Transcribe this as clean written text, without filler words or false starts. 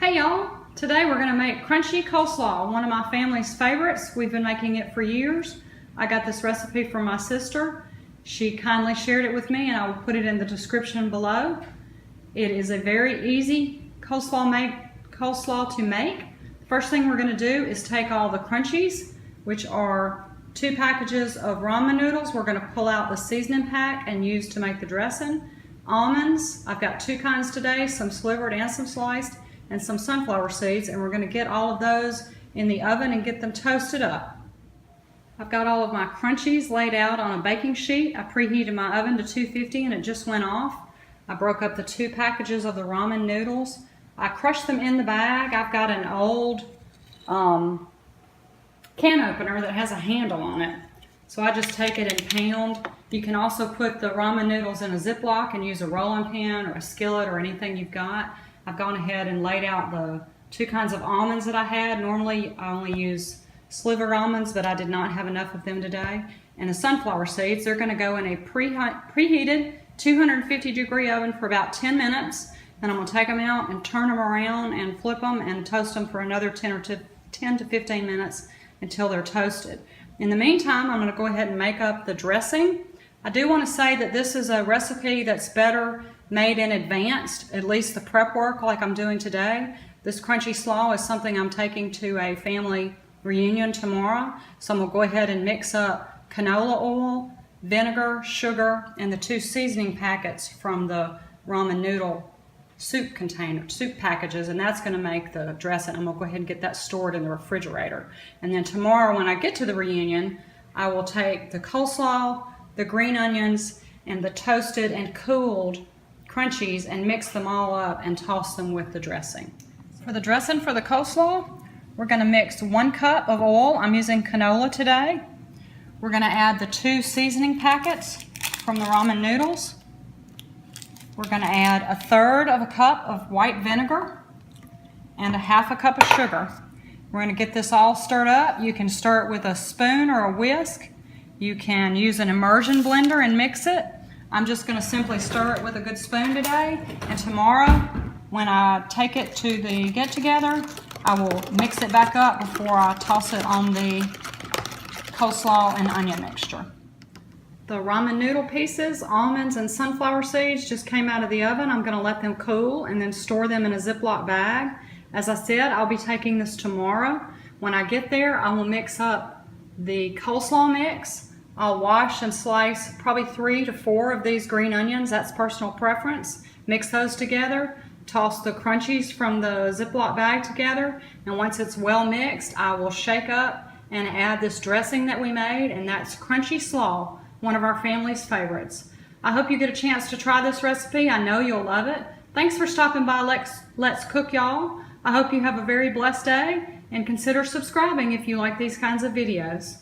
Hey y'all, today we're going to make crunchy coleslaw, one of my family's favorites. We've been making it for years. I got this recipe from my sister. She kindly shared it with me and I will put it in the description below. It is a very easy coleslaw to make. First thing we're going to do is take all the crunchies, which are 2 packages of ramen noodles. We're going to pull out the seasoning pack and use to make the dressing. Almonds, I've got 2 kinds today, some slivered and some sliced, and some sunflower seeds, and we're going to get all of those in the oven and get them toasted up. I've got all of my crunchies laid out on a baking sheet. I preheated my oven to 250 and it just went off. I broke up the 2 packages of the ramen noodles. I crushed them in the bag. I've got an old can opener that has a handle on it. So I just take it and pound. You can also put the ramen noodles in a ziploc and use a rolling pin or a skillet or anything you've got. I've gone ahead and laid out the 2 kinds of almonds that I had. Normally I only use slivered almonds, but I did not have enough of them today. And the sunflower seeds, they're going to go in a preheated 250-degree oven for about 10 minutes. Then I'm going to take them out and turn them around and flip them and toast them for another 10 to 15 minutes until they're toasted. In the meantime, I'm going to go ahead and make up the dressing. I do want to say that this is a recipe that's better made in advance, at least the prep work like I'm doing today. This crunchy slaw is something I'm taking to a family reunion tomorrow. So I'm going to go ahead and mix up canola oil, vinegar, sugar, and the 2 seasoning packets from the ramen noodle soup packages, and that's going to make the dressing. I'm going to go ahead and get that stored in the refrigerator. And then tomorrow when I get to the reunion, I will take the coleslaw, the green onions, and the toasted and cooled crunchies and mix them all up and toss them with the dressing. For the dressing for the coleslaw, we're going to mix 1 cup of oil. I'm using canola today. We're going to add the 2 seasoning packets from the ramen noodles. We're going to add 1/3 cup of white vinegar and 1/2 cup of sugar. We're going to get this all stirred up. You can stir it with a spoon or a whisk. You can use an immersion blender and mix it. I'm just going to simply stir it with a good spoon today, and tomorrow when I take it to the get-together, I will mix it back up before I toss it on the coleslaw and onion mixture. The ramen noodle pieces, almonds, and sunflower seeds just came out of the oven. I'm going to let them cool and then store them in a Ziploc bag. As I said, I'll be taking this tomorrow. When I get there, I will mix up the coleslaw mix. I'll wash and slice probably 3 to 4 of these green onions. That's personal preference. Mix those together. Toss the crunchies from the Ziploc bag together. And once it's well mixed, I will shake up and add this dressing that we made. And that's crunchy slaw, one of our family's favorites. I hope you get a chance to try this recipe. I know you'll love it. Thanks for stopping by Let's Cook, y'all. I hope you have a very blessed day. And consider subscribing if you like these kinds of videos.